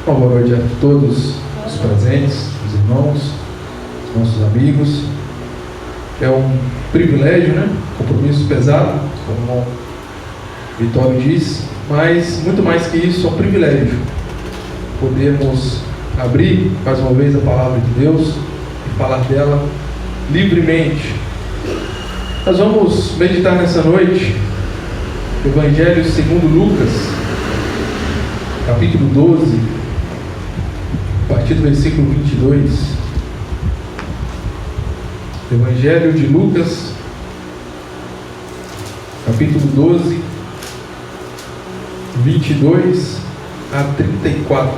Uma boa noite a todos os presentes, os irmãos, os nossos amigos. É um privilégio, né? Compromisso pesado, como o Vitório diz, mas muito mais que isso, é um privilégio podermos abrir mais uma vez a palavra de Deus e falar dela livremente. Nós vamos meditar nessa noite o Evangelho segundo Lucas, capítulo 12, a partir do versículo 22. Evangelho de Lucas, capítulo 12, 22 a 34.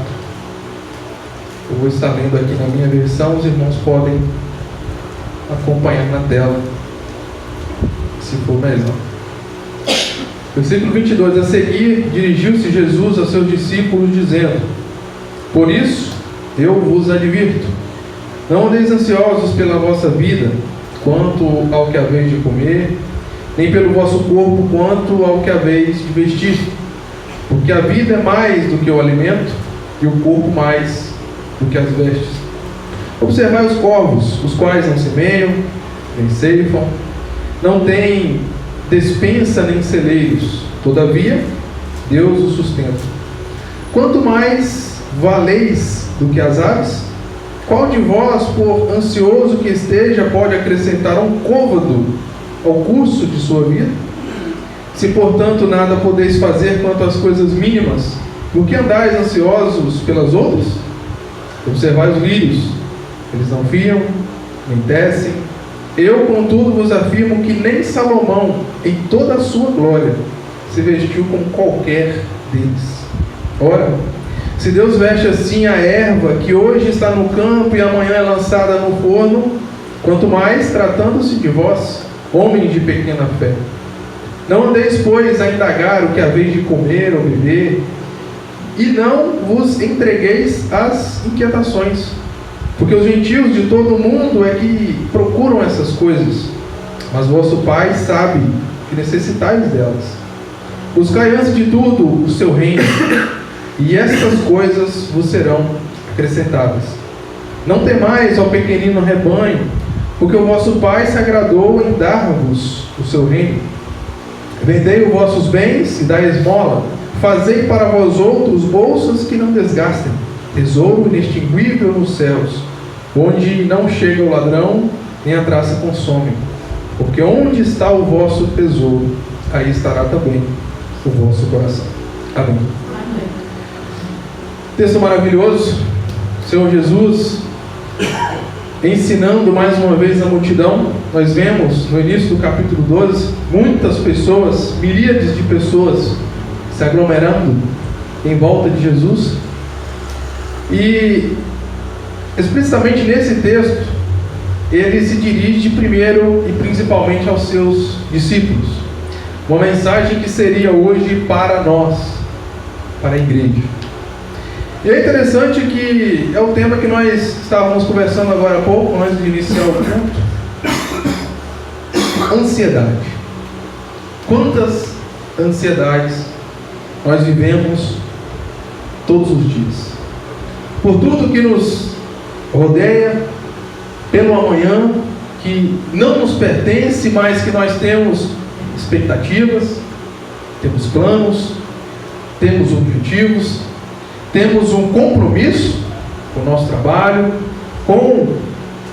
Eu vou estar lendo aqui na minha versão, os irmãos podem acompanhar na tela, se for melhor. Versículo 22. A seguir, dirigiu-se Jesus aos seus discípulos, dizendo: Por isso, eu vos advirto, não andeis ansiosos pela vossa vida, quanto ao que haveis de comer, nem pelo vosso corpo, quanto ao que haveis de vestir. Porque a vida é mais do que o alimento, e o corpo mais do que as vestes. Observai os corvos, os quais não semeiam, nem ceifam, não têm despensa nem celeiros, todavia Deus os sustenta. Quanto mais valeis do que as aves? Qual de vós, por ansioso que esteja, pode acrescentar um côvado ao curso de sua vida? Se, portanto, nada podeis fazer quanto às coisas mínimas, por que andais ansiosos pelas outras? Observai os lírios, eles não fiam, nem tecem. Eu, contudo, vos afirmo que nem Salomão, em toda a sua glória, se vestiu como qualquer deles. Ora, se Deus veste assim a erva, que hoje está no campo e amanhã é lançada no forno, quanto mais tratando-se de vós, homens de pequena fé. Não andeis, pois, a indagar o que haveis de comer ou beber, e não vos entregueis às inquietações, porque os gentios de todo o mundo é que procuram essas coisas, mas vosso Pai sabe que necessitais delas. Buscai antes de tudo o seu reino, e estas coisas vos serão acrescentadas. Não temais, ó pequenino rebanho, porque o vosso Pai se agradou em dar-vos o seu reino. Vendei os vossos bens e dai esmola. Fazei para vós outros bolsas que não desgastem, tesouro inextinguível nos céus, onde não chega o ladrão, nem a traça consome. Porque onde está o vosso tesouro, aí estará também o vosso coração. Amém. Texto maravilhoso, Senhor Jesus ensinando mais uma vez a multidão. Nós vemos no início do capítulo 12 muitas pessoas, miríades de pessoas se aglomerando em volta de Jesus, e explicitamente nesse texto ele se dirige primeiro e principalmente aos seus discípulos, uma mensagem que seria hoje para nós, para a igreja. E é interessante que é o tema que nós estávamos conversando agora há pouco, antes de iniciar o culto. Ansiedade. Quantas ansiedades nós vivemos todos os dias? Por tudo que nos rodeia, pelo amanhã, que não nos pertence, mas que nós temos expectativas, temos planos, temos objetivos, temos um compromisso com o nosso trabalho, com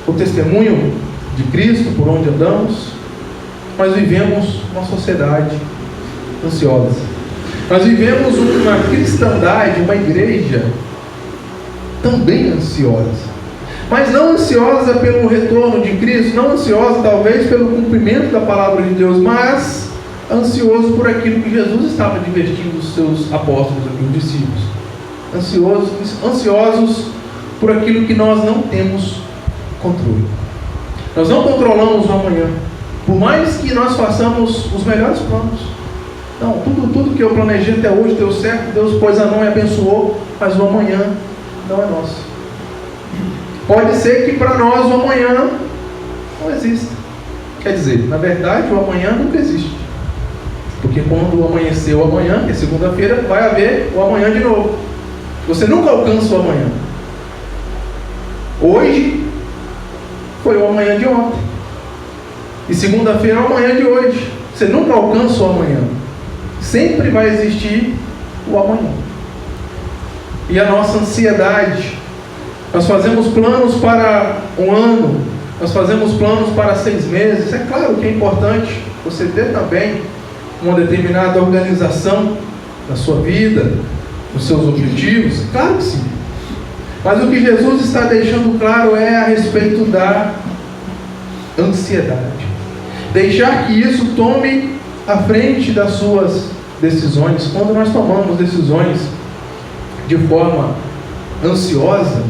o testemunho de Cristo por onde andamos. Nós vivemos uma sociedade ansiosa. Nós vivemos uma cristandade, uma igreja também ansiosa. Mas não ansiosa pelo retorno de Cristo, não ansiosa talvez pelo cumprimento da palavra de Deus, mas ansioso por aquilo que Jesus estava advertindo os seus apóstolos, os discípulos. Ansiosos por aquilo que nós não temos controle. Nós não controlamos o amanhã. Por mais que nós façamos os melhores planos. Não, tudo que eu planejei até hoje deu certo, Deus pôs a mão e abençoou, mas o amanhã não é nosso. Pode ser que para nós o amanhã não exista. Quer dizer, na verdade o amanhã nunca existe. Porque quando amanhecer o amanhã, que é segunda-feira, vai haver o amanhã de novo. Você nunca alcança o amanhã. Hoje foi o amanhã de ontem. E segunda-feira é o amanhã de hoje. Você nunca alcança o amanhã. Sempre vai existir o amanhã. E a nossa ansiedade, nós fazemos planos para um ano, nós fazemos planos para 6 meses. É claro que é importante você ter também uma determinada organização na sua vida, nos seus objetivos, claro que sim. Mas o que Jesus está deixando claro é a respeito da ansiedade. Deixar que isso tome a frente das suas decisões. Quando nós tomamos decisões de forma ansiosa,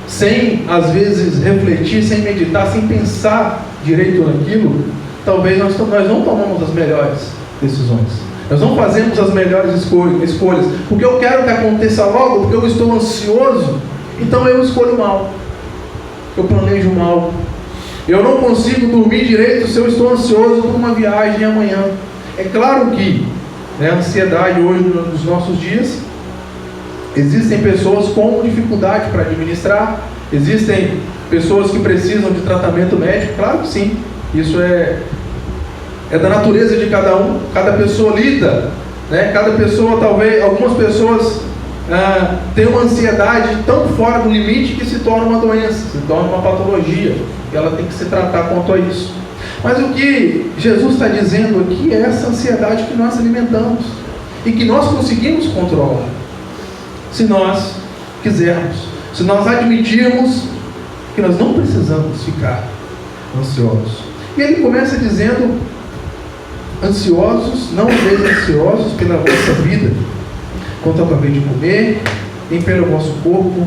sem às vezes refletir, sem meditar, sem pensar direito naquilo, talvez nós não tomamos as melhores decisões. Nós não fazemos as melhores escolhas, porque eu quero que aconteça logo, porque eu estou ansioso, então eu escolho mal, eu planejo mal, eu não consigo dormir direito se eu estou ansioso por uma viagem amanhã. É claro que a ansiedade hoje, nos nossos dias, existem pessoas com dificuldade para administrar, existem pessoas que precisam de tratamento médico, claro que sim, isso é da natureza de cada um, cada pessoa lida, cada pessoa, talvez, algumas pessoas têm uma ansiedade tão fora do limite que se torna uma doença, se torna uma patologia, e ela tem que se tratar quanto a isso. Mas o que Jesus está dizendo aqui é essa ansiedade que nós alimentamos, e que nós conseguimos controlar, se nós quisermos, se nós admitirmos que nós não precisamos ficar ansiosos. E ele começa dizendo: ansiosos, não andeis ansiosos pela vossa vida, quanto ao que haveis de comer, nem pelo vosso corpo,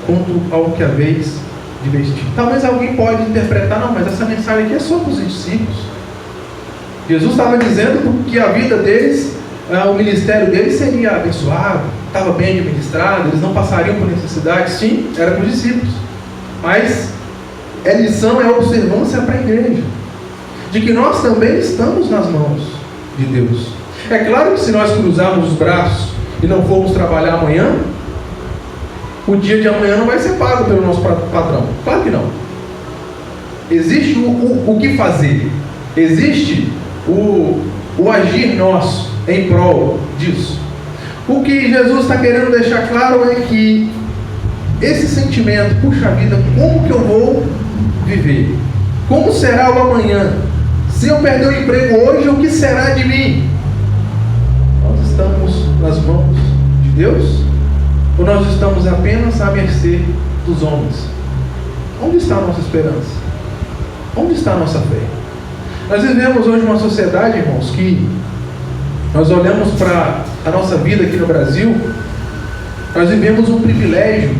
quanto ao que haveis de vestir. Talvez alguém pode interpretar: não, mas essa mensagem aqui é só para os discípulos. Jesus estava dizendo que a vida deles, o ministério deles seria abençoado, estava bem administrado, eles não passariam por necessidade. Sim, era para os discípulos, mas a lição, é a observância para a igreja, de que nós também estamos nas mãos de Deus. É claro que se nós cruzarmos os braços e não formos trabalhar amanhã, o dia de amanhã não vai ser pago pelo nosso patrão. Claro que não. Existe o que fazer, existe o agir nosso em prol disso. O que Jesus está querendo deixar claro é que esse sentimento, puxa vida, como que eu vou viver? Como será o amanhã? Se eu perder o emprego hoje, o que será de mim? Nós estamos nas mãos de Deus? Ou nós estamos apenas à mercê dos homens? Onde está a nossa esperança? Onde está a nossa fé? Nós vivemos hoje uma sociedade, irmãos, que nós olhamos para a nossa vida aqui no Brasil, nós vivemos um privilégio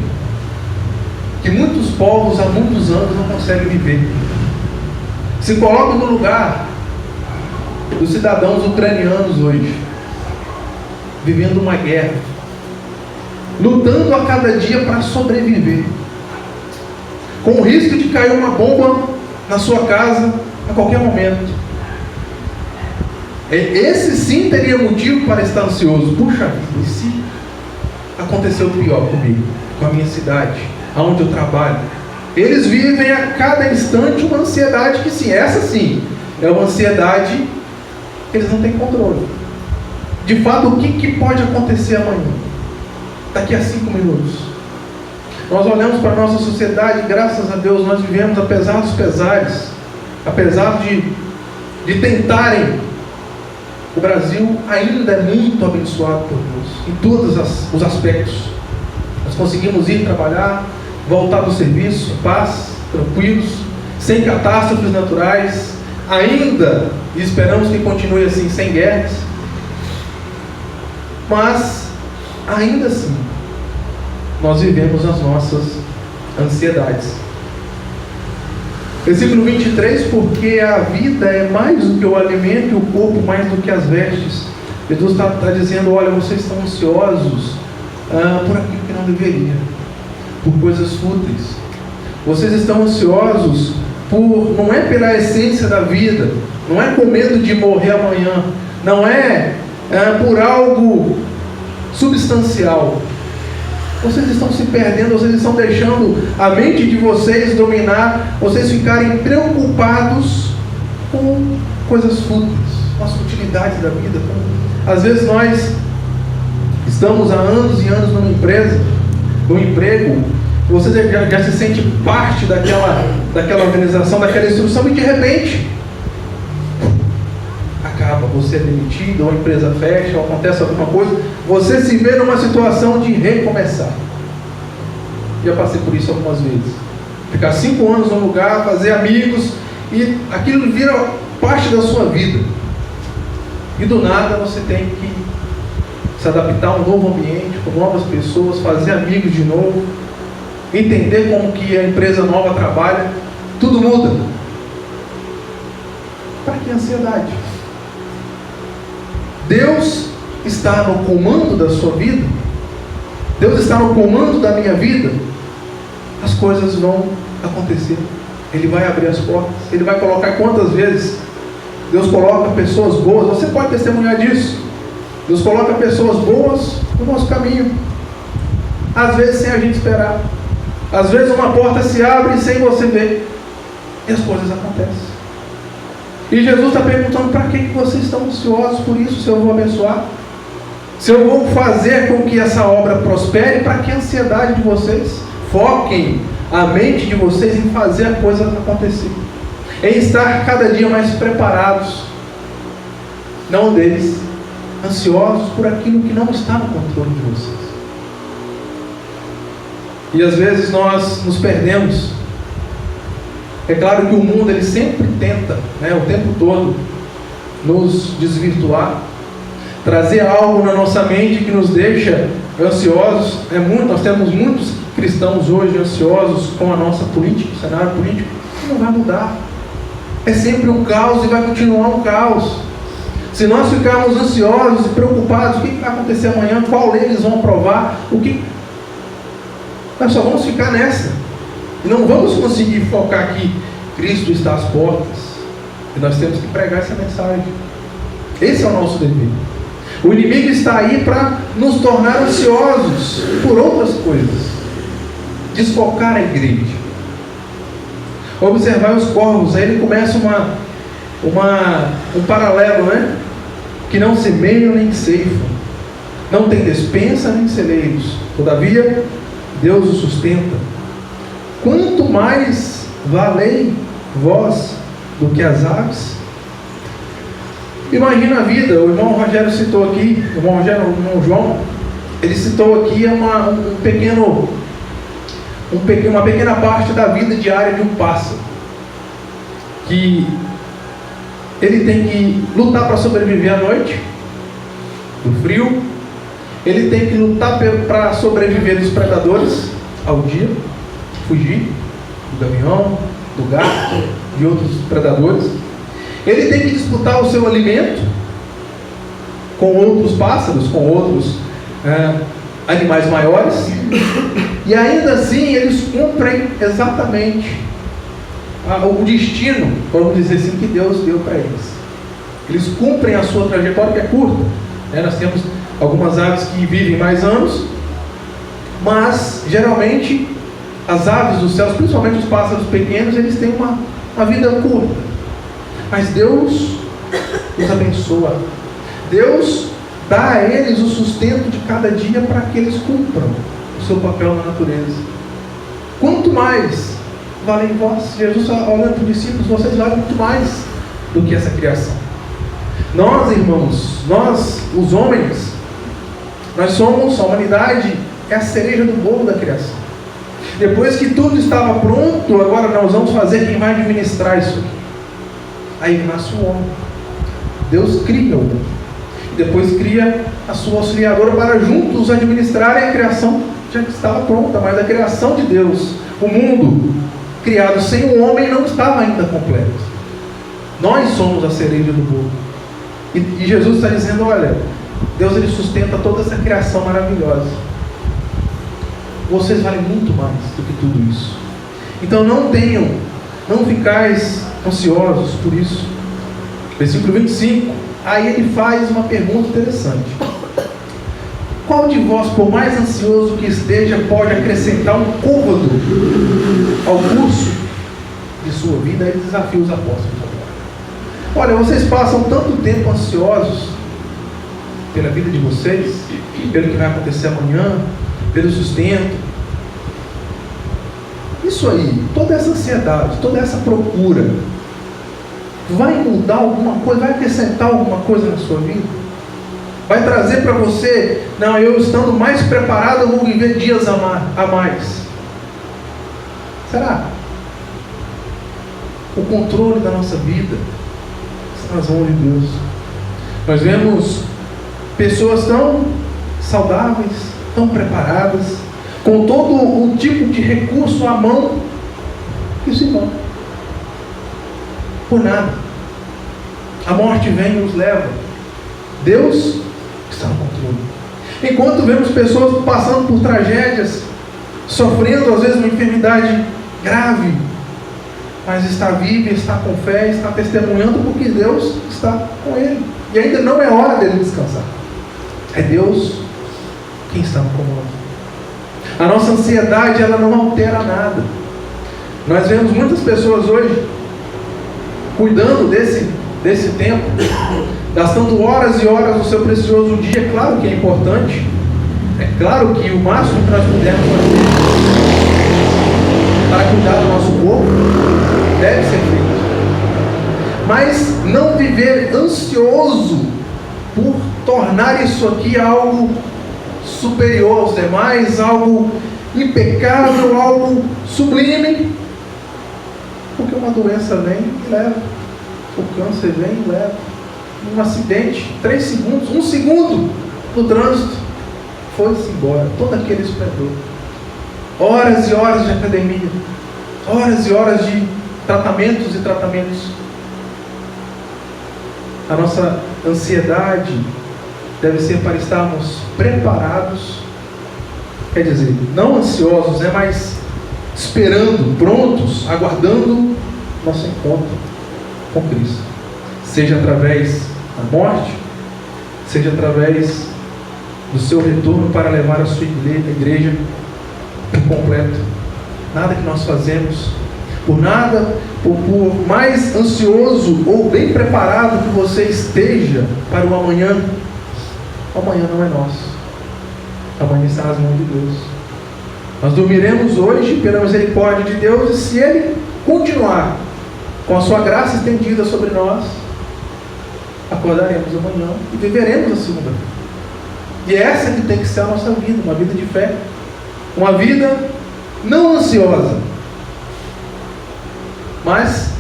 que muitos povos há muitos anos não conseguem viver. Se coloca no lugar dos cidadãos ucranianos hoje, vivendo uma guerra, lutando a cada dia para sobreviver, com o risco de cair uma bomba na sua casa a qualquer momento. Esse sim teria motivo para estar ansioso. Puxa vida, e se aconteceu pior comigo, com a minha cidade, aonde eu trabalho? Eles vivem a cada instante uma ansiedade que sim, essa sim, é uma ansiedade que eles não têm controle. De fato, o que pode acontecer amanhã? Daqui a 5 minutos. Nós olhamos para a nossa sociedade e graças a Deus nós vivemos, apesar dos pesares, apesar de tentarem, o Brasil ainda é muito abençoado por Deus, em todos os aspectos. Nós conseguimos ir trabalhar, voltar do serviço, em paz, tranquilos, sem catástrofes naturais, ainda, e esperamos que continue assim, sem guerras, mas, ainda assim, nós vivemos as nossas ansiedades. Versículo 23, porque a vida é mais do que o alimento e o corpo mais do que as vestes. Jesus está dizendo: olha, vocês estão ansiosos por aquilo que não deveria, por coisas fúteis. Vocês estão ansiosos não é pela essência da vida, não é com medo de morrer amanhã, não é por algo substancial, Vocês estão se perdendo, vocês estão deixando a mente de vocês dominar, vocês ficarem preocupados com coisas fúteis, com as futilidades da vida. Às vezes nós estamos há anos e anos numa empresa, num emprego, você já se sente parte daquela organização, daquela instrução, e de repente acaba, você é demitido, ou a empresa fecha, ou acontece alguma coisa, você se vê numa situação de recomeçar. Já passei por isso algumas vezes. Ficar 5 anos num lugar, fazer amigos, e aquilo vira parte da sua vida. E do nada você tem que se adaptar a um novo ambiente, com novas pessoas, fazer amigos de novo, entender como que a empresa nova trabalha, tudo muda. Para que ansiedade? Deus está no comando da sua vida, Deus está no comando da minha vida, as coisas vão acontecer. Ele vai abrir as portas, Ele vai colocar quantas vezes Deus coloca pessoas boas, você pode testemunhar disso. Deus coloca pessoas boas no nosso caminho, às vezes sem a gente esperar, às vezes uma porta se abre sem você ver, e as coisas acontecem. E Jesus está perguntando: para que vocês estão ansiosos por isso? Se eu vou abençoar, se eu vou fazer com que essa obra prospere, para que a ansiedade de vocês? Foquem a mente de vocês em fazer a coisa acontecer, em estar cada dia mais preparados, não deles ansiosos por aquilo que não está no controle de vocês. E às vezes nós nos perdemos. É claro que o mundo ele sempre tenta, o tempo todo, nos desvirtuar, trazer algo na nossa mente que nos deixa ansiosos. Nós temos muitos cristãos hoje ansiosos com a nossa política, o cenário político, que não vai mudar. É sempre um caos e vai continuar um caos. Se nós ficarmos ansiosos e preocupados, o que vai acontecer amanhã, qual lei eles vão aprovar, nós só vamos ficar nessa. E não vamos conseguir focar que Cristo está às portas. E nós temos que pregar essa mensagem. Esse é o nosso dever. O inimigo está aí para nos tornar ansiosos por outras coisas, desfocar a igreja. Observar os corvos, aí ele começa um paralelo, que não semeiam nem ceifam, não tem despensa nem celeiros, todavia Deus o sustenta. Quanto mais valei vós do que as aves? Imagina a vida. O irmão Rogério citou aqui, o irmão João, ele citou aqui uma pequena parte da vida diária de um pássaro, que ele tem que lutar para sobreviver à noite, do frio, ele tem que lutar para sobreviver dos predadores ao dia, fugir do gavião, do gato, de outros predadores. Ele tem que disputar o seu alimento com outros pássaros, com outros animais maiores, e ainda assim eles cumprem exatamente o destino, vamos dizer assim, que Deus deu para eles. Eles cumprem a sua trajetória, que é curta. Nós temos algumas aves que vivem mais anos, mas geralmente as aves dos céus, principalmente os pássaros pequenos, eles têm uma vida curta. Mas Deus os abençoa. Deus dá a eles o sustento de cada dia para que eles cumpram o seu papel na natureza. Quanto mais valem vós? Jesus olhando para os discípulos: vocês valem muito mais do que essa criação. Nós, irmãos, nós, os homens, nós somos, a humanidade é a cereja do bolo da criação. Depois que tudo estava pronto, agora nós vamos fazer quem vai administrar isso aqui. Aí nasce o homem. Deus cria o homem. E depois cria a sua auxiliadora para juntos administrarem a criação já que estava pronta. Mas a criação de Deus, o mundo criado sem o homem, não estava ainda completo. Nós somos a cereja do bolo. E Jesus está dizendo: olha, Deus ele sustenta toda essa criação maravilhosa. Vocês valem muito mais do que tudo isso. Então não ficais ansiosos por isso. Versículo 25. Aí ele faz uma pergunta interessante. Qual de vós, por mais ansioso que esteja, pode acrescentar um côvado ao curso de sua vida? Ele desafia os apóstolos agora. Olha, vocês passam tanto tempo ansiosos pela vida de vocês, pelo que vai acontecer amanhã, pelo sustento. Isso aí, toda essa ansiedade, toda essa procura, vai mudar alguma coisa, vai acrescentar alguma coisa na sua vida? Vai trazer para você, não, eu estando mais preparado, eu vou viver dias a mais. Será? O controle da nossa vida está nas mãos de Deus. Nós vemos pessoas tão saudáveis, tão preparadas, com todo o tipo de recurso à mão, que se vão por nada. A morte vem e os leva. Deus está no controle. Enquanto vemos pessoas passando por tragédias, sofrendo às vezes uma enfermidade grave, mas está vivo, está com fé, está testemunhando porque Deus está com ele. E ainda não é hora dele descansar. É Deus quem está no comando. A nossa ansiedade, ela não altera nada. Nós vemos muitas pessoas hoje cuidando desse tempo, gastando horas e horas do seu precioso dia. Claro que é importante, é claro que o máximo que nós pudermos fazer para cuidar do nosso corpo deve ser feito, mas não viver ansioso por tornar isso aqui algo superior aos demais, algo impecável, algo sublime, porque uma doença vem e leva, o câncer vem e leva, um acidente, 3 segundos, 1 segundo no trânsito, foi-se embora, todo aquele esplendor, horas e horas de academia, horas e horas de tratamentos e tratamentos. A nossa ansiedade deve ser para estarmos preparados, quer dizer, não ansiosos, né, mas esperando, prontos, aguardando nosso encontro com Cristo, seja através da morte, seja através do seu retorno para levar a sua igreja por completo. Nada que nós fazemos, por mais ansioso ou bem preparado que você esteja para o amanhã, o amanhã não é nosso, amanhã está nas mãos de Deus. Nós dormiremos hoje pela misericórdia de Deus, e se Ele continuar com a sua graça estendida sobre nós, acordaremos amanhã e viveremos a segunda-feira. E é essa que tem que ser a nossa vida, uma vida de fé, uma vida não ansiosa. Mas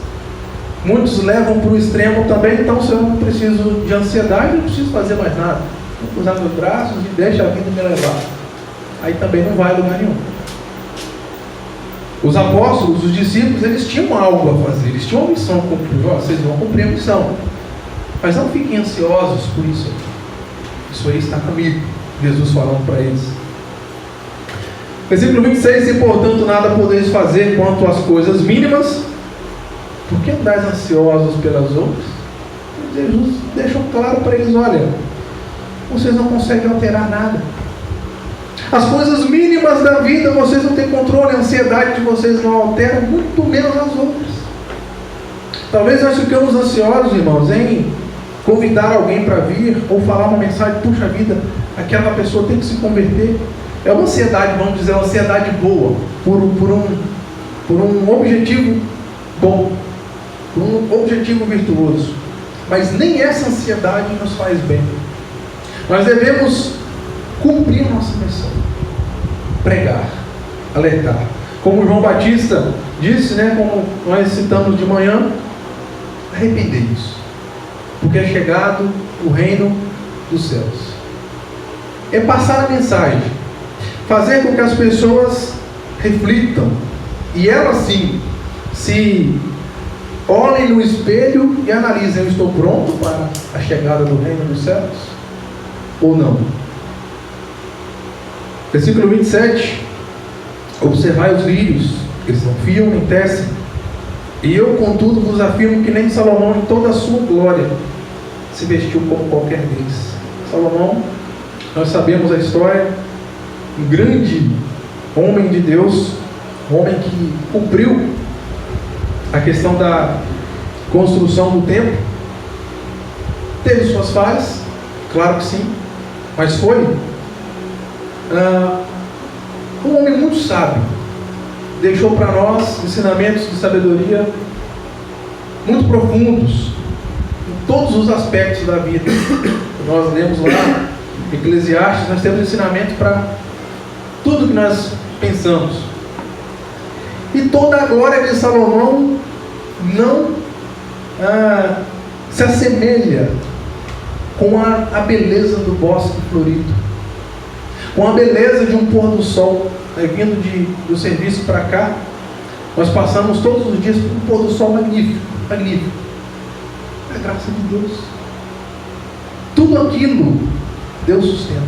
muitos levam para o extremo também. Então, se eu não preciso de ansiedade, não preciso fazer mais nada, vou cruzar meus braços e deixa a vida me levar. Aí também não vai a lugar nenhum. Os apóstolos, os discípulos, eles tinham algo a fazer, eles tinham uma missão a cumprir. Vocês vão cumprir a missão, mas não fiquem ansiosos por isso. Isso aí está comigo, Jesus falando para eles. Versículo 26: e portanto nada podeis fazer quanto às coisas mínimas, por que andais ansiosos pelas outras? Jesus deixou claro para eles: olha, vocês não conseguem alterar nada. As coisas mínimas da vida vocês não têm controle, a ansiedade de vocês não altera, muito menos as outras. Talvez nós ficamos ansiosos, irmãos, em convidar alguém para vir, ou falar uma mensagem: puxa vida, aquela pessoa tem que se converter. É uma ansiedade, vamos dizer, uma ansiedade boa, por um objetivo bom, por um objetivo virtuoso. Mas nem essa ansiedade nos faz bem. Nós devemos cumprir nossa missão, pregar, alertar. Como João Batista disse, né, como nós citamos de manhã: arrependei-vos, porque é chegado o reino dos céus. É passar a mensagem, fazer com que as pessoas reflitam, e elas sim se olhem no espelho e analisem: eu estou pronto para a chegada do reino dos céus ou não? Versículo 27: observai os lírios, eles não fiam nem tecem, e eu contudo vos afirmo que nem Salomão em toda a sua glória se vestiu como qualquer deles. Salomão Nós sabemos a história, um grande homem de Deus, um homem que cumpriu a questão da construção do templo. Teve suas falhas, claro que sim, mas foi um homem muito sábio. Deixou para nós ensinamentos de sabedoria muito profundos em todos os aspectos da vida. Nós lemos lá Eclesiastes, nós temos ensinamento para tudo que nós pensamos. E toda a glória de Salomão não se assemelha com a beleza do bosque florido, com a beleza de um pôr do sol. Vindo do serviço para cá, nós passamos todos os dias por um pôr do sol magnífico, magnífico. É a graça de Deus. Tudo aquilo Deus sustenta.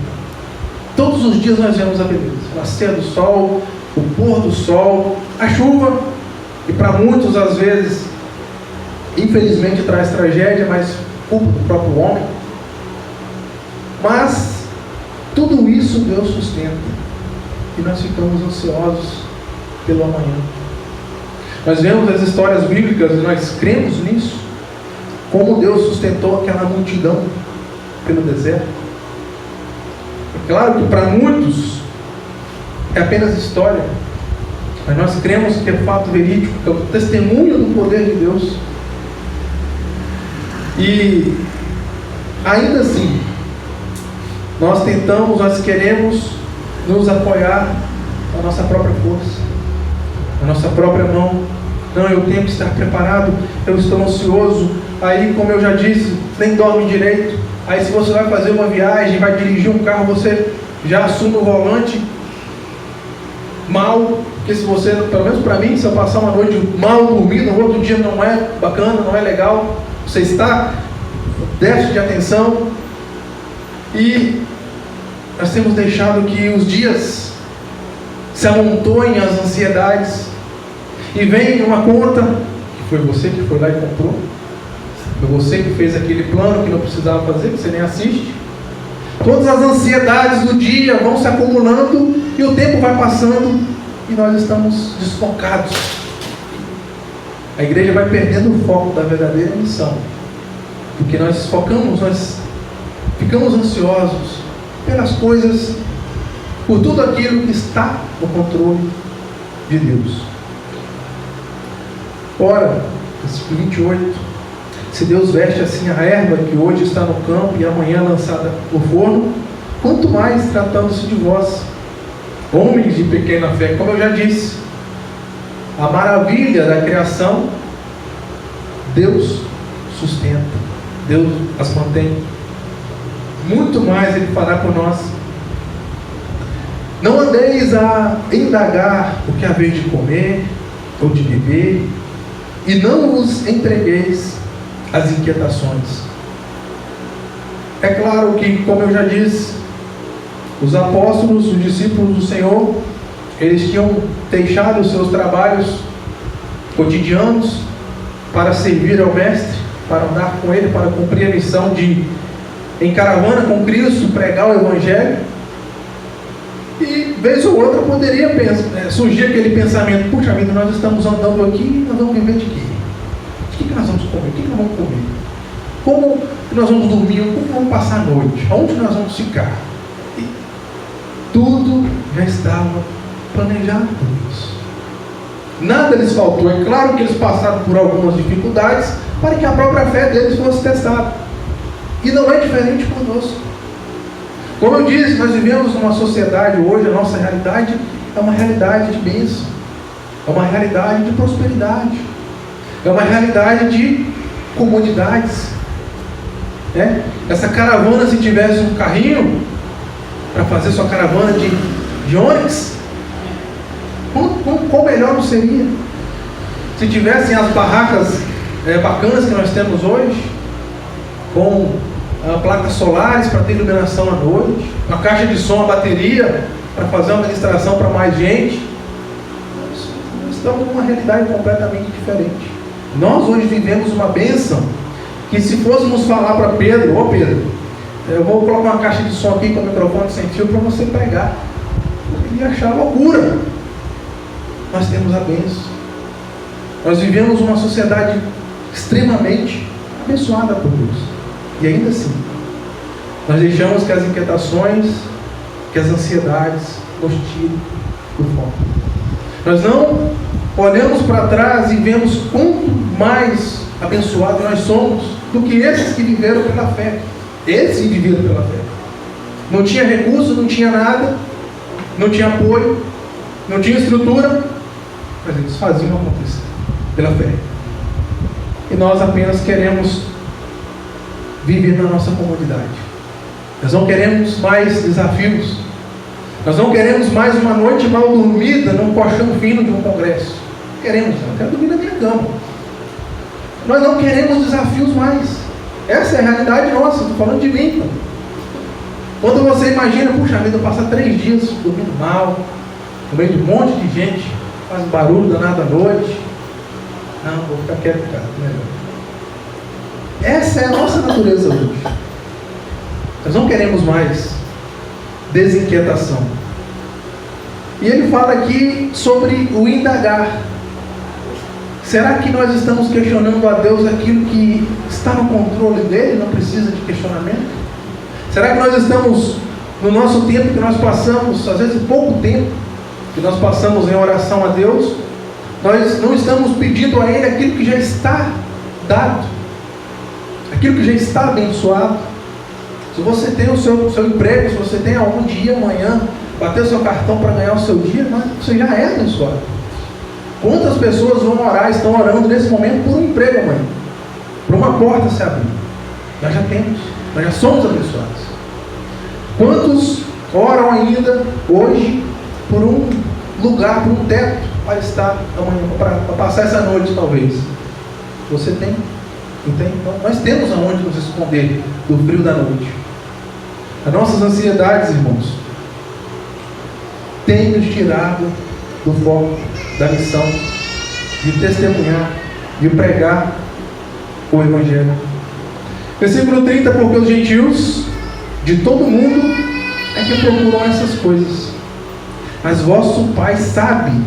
Todos os dias nós vemos a beleza, o nascer do sol, o pôr do sol, a chuva, que para muitos às vezes infelizmente traz tragédia, mas culpa do próprio homem. Mas tudo isso Deus sustenta. E nós ficamos ansiosos pelo amanhã. Nós vemos as histórias bíblicas e nós cremos nisso. Como Deus sustentou aquela multidão pelo deserto. É claro que para muitos é apenas história, mas nós cremos que é fato verídico, que é o testemunho do poder de Deus. E ainda assim, nós queremos nos apoiar na nossa própria força, na nossa própria mão. Não, eu tenho que estar preparado, eu estou ansioso. Aí, como eu já disse, nem dorme direito. Aí, se você vai fazer uma viagem, vai dirigir um carro, você já assume o volante mal. Porque se você, pelo menos para mim, se eu passar uma noite mal dormido, no outro dia não é bacana, não é legal. Você está déficit de atenção. E nós temos deixado que os dias se amontoem as ansiedades e vem uma conta que foi você que foi lá e comprou, foi você que fez aquele plano que não precisava fazer, que você nem assiste. Todas as ansiedades do dia vão se acumulando e o tempo vai passando e nós estamos desfocados. A igreja vai perdendo o foco da verdadeira missão, porque nós ficamos ansiosos pelas coisas, por tudo aquilo que está no controle de Deus. Ora, versículo 28, se Deus veste assim a erva que hoje está no campo e amanhã lançada no forno, quanto mais tratando-se de vós, homens de pequena fé. Como eu já disse, a maravilha da criação, Deus sustenta, Deus as mantém. Muito mais Ele fará por nós. Não andeis a indagar o que haveis de comer ou de beber, e não vos entregueis às inquietações. É claro que, como eu já disse, os apóstolos, os discípulos do Senhor, eles tinham deixado os seus trabalhos cotidianos para servir ao Mestre, para andar com Ele, para cumprir a missão de, em caravana com Cristo, pregar o Evangelho. E vez ou outra poderia surgir aquele pensamento: puxa vida, nós estamos andando aqui, nós vamos viver de quê? De que nós vamos comer? O que nós vamos comer? Como nós vamos dormir? Como vamos passar a noite? Aonde nós vamos ficar? E tudo já estava planejado por Deus. Nada lhes faltou. É claro que eles passaram por algumas dificuldades para que a própria fé deles fosse testada. E não é diferente conosco. Como eu disse, nós vivemos numa sociedade hoje, a nossa realidade é uma realidade de bênção, é uma realidade de prosperidade, é uma realidade de comodidades. Essa caravana, se tivesse um carrinho para fazer sua caravana de ônibus, qual melhor não seria? Se tivessem as barracas bacanas que nós temos hoje, com placas solares para ter iluminação à noite, uma caixa de som, a bateria para fazer uma administração para mais gente, nós estamos numa realidade completamente diferente. Nós hoje vivemos uma bênção que, se fôssemos falar para Pedro: ô Pedro, Eu vou colocar uma caixa de som aqui com o microfone sem fio para você pegar. Eu ia achar loucura. Nós temos a bênção. Nós vivemos uma sociedade extremamente abençoada por Deus. E ainda assim, nós deixamos que as inquietações, que as ansiedades nos tirem do foco. Nós não olhamos para trás e vemos quanto mais abençoados nós somos do que esses que viveram pela fé. Esses viveram pela fé. Não tinha recurso, não tinha nada, não tinha apoio, não tinha estrutura, mas eles faziam acontecer pela fé. E nós apenas queremos viver na nossa comodidade. Nós não queremos mais desafios. Nós não queremos mais uma noite mal dormida num colchão fino de um congresso. Queremos, eu quero dormir na minha cama. Nós não queremos desafios mais. Essa é a realidade nossa, estou falando de mim. Então. Quando você imagina, puxa vida, eu passo 3 dias dormindo mal, no meio de um monte de gente, faz barulho danado à noite. Não, vou ficar quieto, cara, melhor. Essa é a nossa natureza hoje. Nós não queremos mais desinquietação. E ele fala aqui sobre o indagar. Será que nós estamos questionando a Deus aquilo que está no controle dele, não precisa de questionamento? Será que nós estamos, no nosso tempo que nós passamos, às vezes pouco tempo, que nós passamos em oração a Deus, nós não estamos pedindo a Ele aquilo que já está dado, aquilo que já está abençoado? Se você tem o seu emprego, se você tem aonde ir amanhã, bater o seu cartão para ganhar o seu dia, mas você já é abençoado. Quantas pessoas vão orar, estão orando nesse momento por um emprego amanhã, por uma porta se abrir? Nós já temos, nós já somos abençoados. Quantos oram ainda hoje por um lugar, por um teto para estar amanhã, para passar essa noite talvez? Você tem, entende? Então, nós temos aonde nos esconder do frio da noite. As nossas ansiedades, irmãos, têm nos tirado do foco da missão de testemunhar, de pregar o Evangelho. Versículo 30, porque os gentios de todo mundo é que procuram essas coisas, mas vosso Pai sabe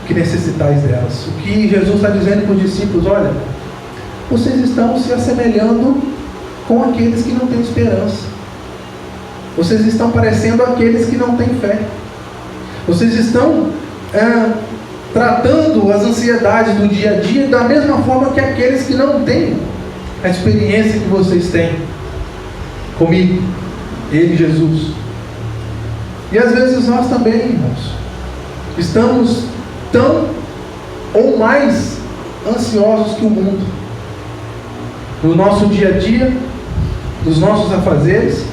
que necessitais delas. O que Jesus está dizendo para os discípulos: olha, vocês estão se assemelhando com aqueles que não têm esperança. Vocês estão parecendo aqueles que não têm fé. Vocês estão tratando as ansiedades do dia a dia da mesma forma que aqueles que não têm a experiência que vocês têm comigo, Ele, Jesus. E às vezes nós também, irmãos, estamos tão ou mais ansiosos que o mundo, no nosso dia a dia, dos nossos afazeres,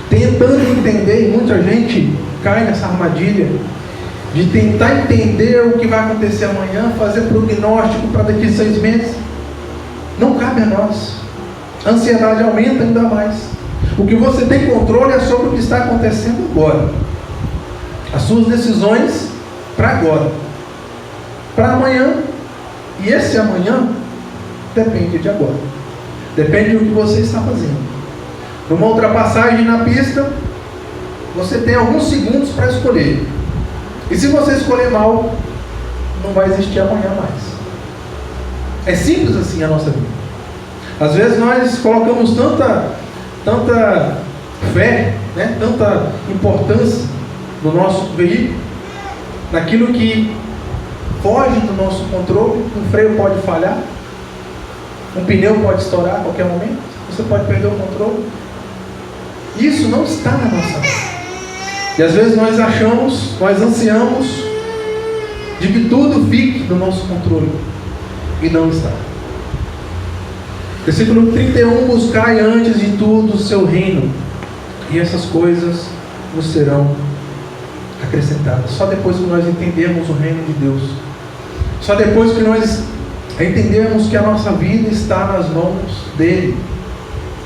tentando entender, e muita gente cai nessa armadilha de tentar entender o que vai acontecer amanhã, fazer prognóstico para daqui a 6 meses. Não cabe a nós. A ansiedade aumenta ainda mais. O que você tem controle é sobre o que está acontecendo agora. As suas decisões para agora, para amanhã. E esse amanhã depende de agora. Depende do que você está fazendo. Numa ultrapassagem na pista, você tem alguns segundos para escolher. E se você escolher mal, não vai existir amanhã mais. É simples assim a nossa vida. Às vezes nós colocamos tanta fé, né, tanta importância no nosso veículo, naquilo que foge do nosso controle. Um freio pode falhar, um pneu pode estourar a qualquer momento, você pode perder o controle. Isso não está na nossa mão. E às vezes nós ansiamos de que tudo fique no nosso controle, e não está. Versículo 31, buscai antes de tudo o seu reino, e essas coisas nos serão acrescentadas. Só depois que nós entendermos o reino de Deus, só depois que nós entendermos que a nossa vida está nas mãos dele,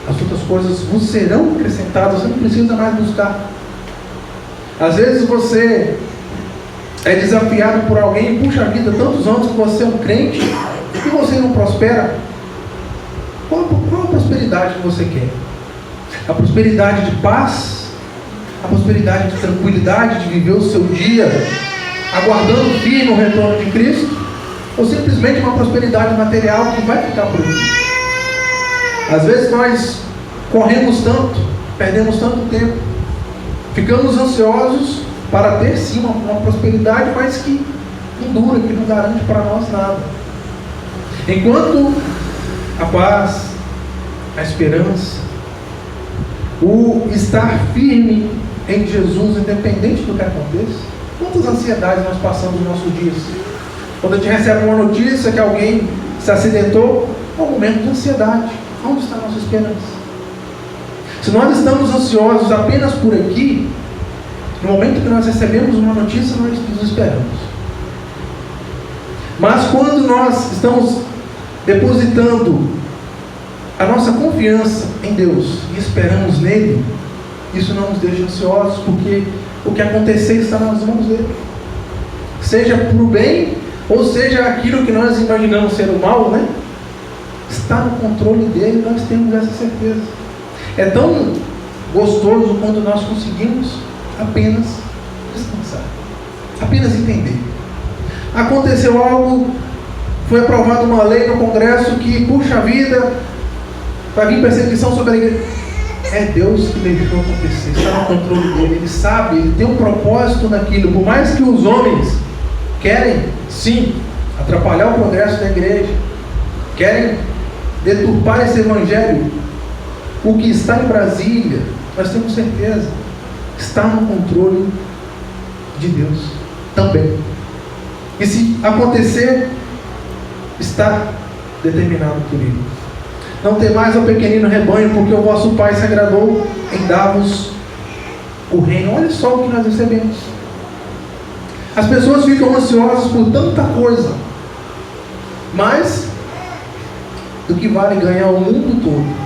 as outras coisas vos serão acrescentadas. Você não precisa mais buscar. Às vezes você é desafiado por alguém: puxa vida, tantos anos que você é um crente e você não prospera. Qual a prosperidade que você quer? A prosperidade de paz, a prosperidade de tranquilidade, de viver o seu dia aguardando firme o retorno de Cristo, ou simplesmente uma prosperidade material que vai ficar por aqui. Às vezes nós corremos tanto, perdemos tanto tempo, ficamos ansiosos para ter sim uma prosperidade, mas que não dura, que não garante para nós nada. Enquanto a paz, a esperança, o estar firme em Jesus, independente do que aconteça. Quantas ansiedades nós passamos nos nossos dias? Quando a gente recebe uma notícia que alguém se acidentou, é um momento de ansiedade. Onde está a nossa esperança? Se nós estamos ansiosos apenas por aqui, no momento que nós recebemos uma notícia, nós nos desesperamos. Mas quando nós estamos depositando a nossa confiança em Deus e esperamos nele, isso não nos deixa ansiosos, porque o que acontecer está nas mãos dele. Seja para o bem, ou seja aquilo que nós imaginamos ser o mal, né? Está no controle dele, nós temos essa certeza. É tão gostoso quando nós conseguimos apenas descansar, apenas entender. Aconteceu algo, foi aprovada uma lei no Congresso que, puxa vida, vai vir perseguição sobre a igreja. É Deus que deixou acontecer, está no controle dele, ele sabe, ele tem um propósito naquilo. Por mais que os homens querem, sim, atrapalhar o progresso da igreja, querem deturpar esse evangelho, o que está em Brasília, nós temos certeza, está no controle de Deus também. E se acontecer, está determinado por ele. Não temais ao pequenino rebanho, porque o vosso Pai se agradou em dar-vos o reino. Olha só o que nós recebemos. As pessoas ficam ansiosas por tanta coisa, mas do que vale ganhar o mundo todo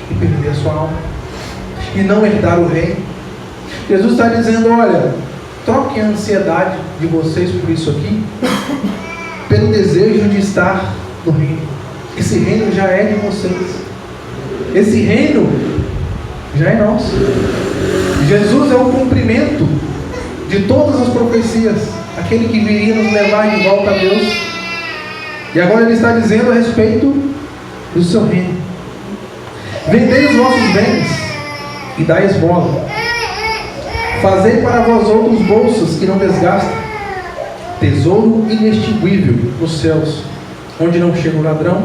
e perder a sua alma e não herdar o reino. Jesus está dizendo: olha, troquem a ansiedade de vocês por isso aqui pelo desejo de estar no reino. Esse reino já é de vocês, esse reino já é nosso. Jesus é o cumprimento de todas as profecias, aquele que viria nos levar de volta a Deus. E agora ele está dizendo a respeito do seu reino: vendei os vossos bens e dai esmola, fazei para vós outros bolsas que não desgastam, tesouro inextinguível nos céus, onde não chega o ladrão,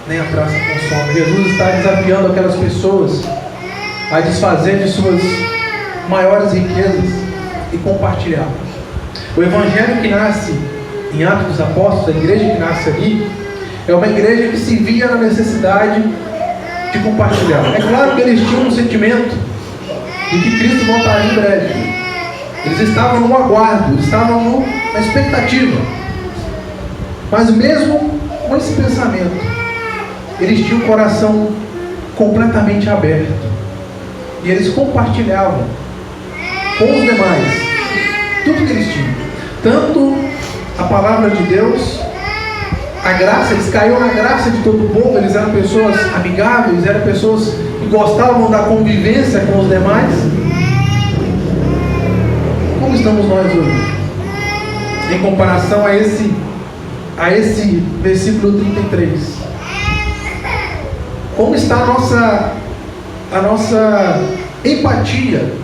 nem a traça consome. Jesus está desafiando aquelas pessoas a desfazer de suas maiores riquezas e compartilhar. O evangelho que nasce em Atos dos Apóstolos, a igreja que nasce ali, é uma igreja que se via na necessidade de compartilhar. É claro que eles tinham um sentimento de que Cristo voltaria em breve. Eles estavam no aguardo, eles estavam na expectativa. Mas mesmo com esse pensamento, eles tinham o coração completamente aberto. E eles compartilhavam com os demais tudo que eles tinham. Tanto a palavra de Deus, a graça, eles caíram na graça de todo o povo. Eles eram pessoas amigáveis, eram pessoas que gostavam da convivência com os demais. Como estamos nós hoje? Em comparação a esse versículo 33. Como está a nossa empatia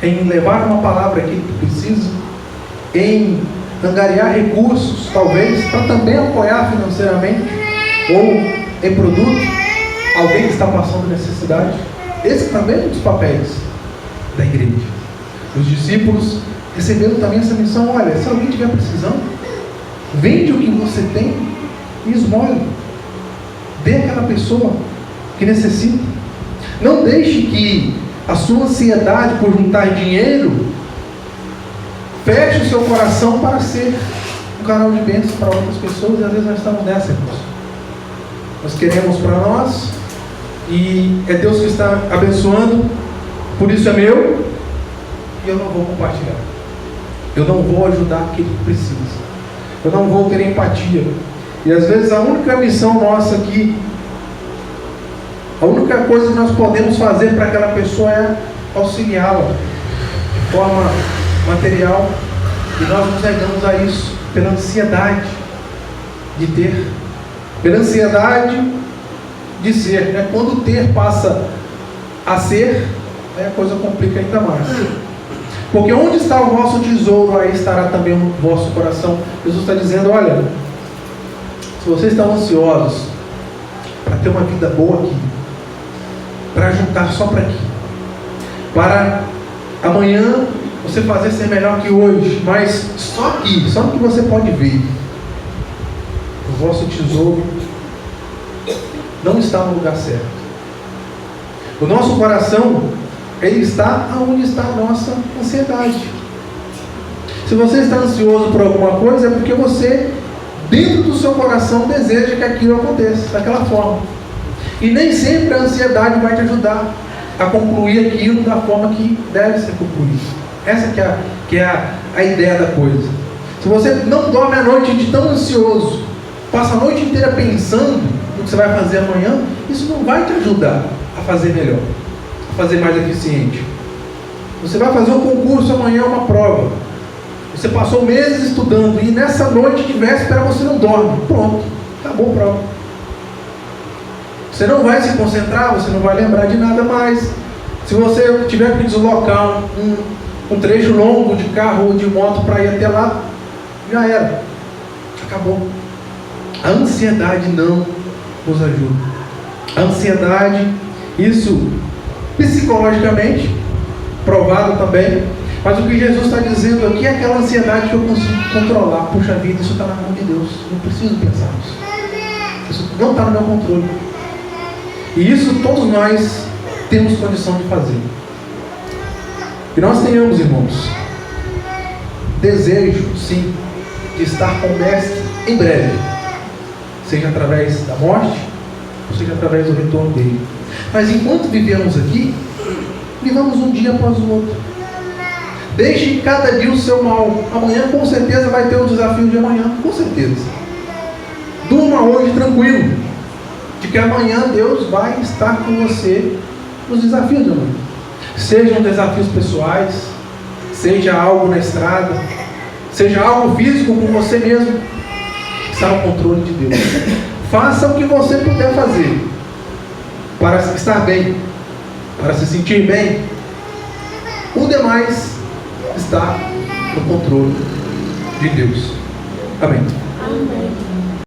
em levar uma palavra aqui que precisa, em angariar recursos, talvez, para também apoiar financeiramente, ou em produto, alguém que está passando necessidade? Esse também é um dos papéis da igreja. Os discípulos receberam também essa missão: olha, se alguém estiver precisando, vende o que você tem e esmole. Dê àquela pessoa que necessita. Não deixe que a sua ansiedade por juntar dinheiro feche o seu coração para ser um canal de bênção para outras pessoas. E às vezes nós estamos nessa, irmãos. Nós queremos para nós, e é Deus que está abençoando, por isso é meu, e eu não vou compartilhar. Eu não vou ajudar aquele que precisa. Eu não vou ter empatia. E às vezes a única missão nossa aqui A única coisa que nós podemos fazer para aquela pessoa é auxiliá-la de forma material, e nós nos negamos a isso pela ansiedade de ter, pela ansiedade de ser, né? Quando o ter passa a ser, a coisa complica ainda mais. Porque onde está o vosso tesouro, aí estará também o vosso coração. Jesus está dizendo, olha, se vocês estão ansiosos para ter uma vida boa aqui, para juntar só para aqui, para amanhã você fazer ser melhor que hoje, mas só aqui, só no que você pode ver, o vosso tesouro não está no lugar certo. O nosso coração, ele está onde está a nossa ansiedade. Se você está ansioso por alguma coisa, é porque você, dentro do seu coração, deseja que aquilo aconteça daquela forma. E nem sempre a ansiedade vai te ajudar a concluir aquilo da forma que deve ser concluído. Essa que é a ideia da coisa. Se você não dorme à noite de tão ansioso, passa a noite inteira pensando no que você vai fazer amanhã, isso não vai te ajudar a fazer melhor, a fazer mais eficiente. Você vai fazer um concurso amanhã, uma prova. Você passou meses estudando e nessa noite de véspera você não dorme. Pronto, acabou a prova. Você não vai se concentrar, você não vai lembrar de nada mais. Se você tiver que deslocar um trecho longo de carro ou de moto para ir até lá, já era. Acabou. A ansiedade não nos ajuda. A ansiedade, isso psicologicamente, provado também, mas o que Jesus está dizendo aqui é aquela ansiedade que eu consigo controlar. Puxa vida, isso está na mão de Deus. Não preciso pensar nisso. Isso não está no meu controle. E isso todos nós temos condição de fazer. Que nós tenhamos, irmãos, desejo, sim, de estar com o Mestre em breve. Seja através da morte, ou seja através do retorno dele. Mas enquanto vivemos aqui, vivamos um dia após o outro. Deixe cada dia o seu mal. Amanhã com certeza vai ter o desafio de amanhã, com certeza. Durma hoje tranquilo, de que amanhã Deus vai estar com você nos desafios de amanhã. Sejam desafios pessoais, seja algo na estrada, seja algo físico com você mesmo, está no controle de Deus. Faça o que você puder fazer para estar bem, para se sentir bem. O demais está no controle de Deus. Amém.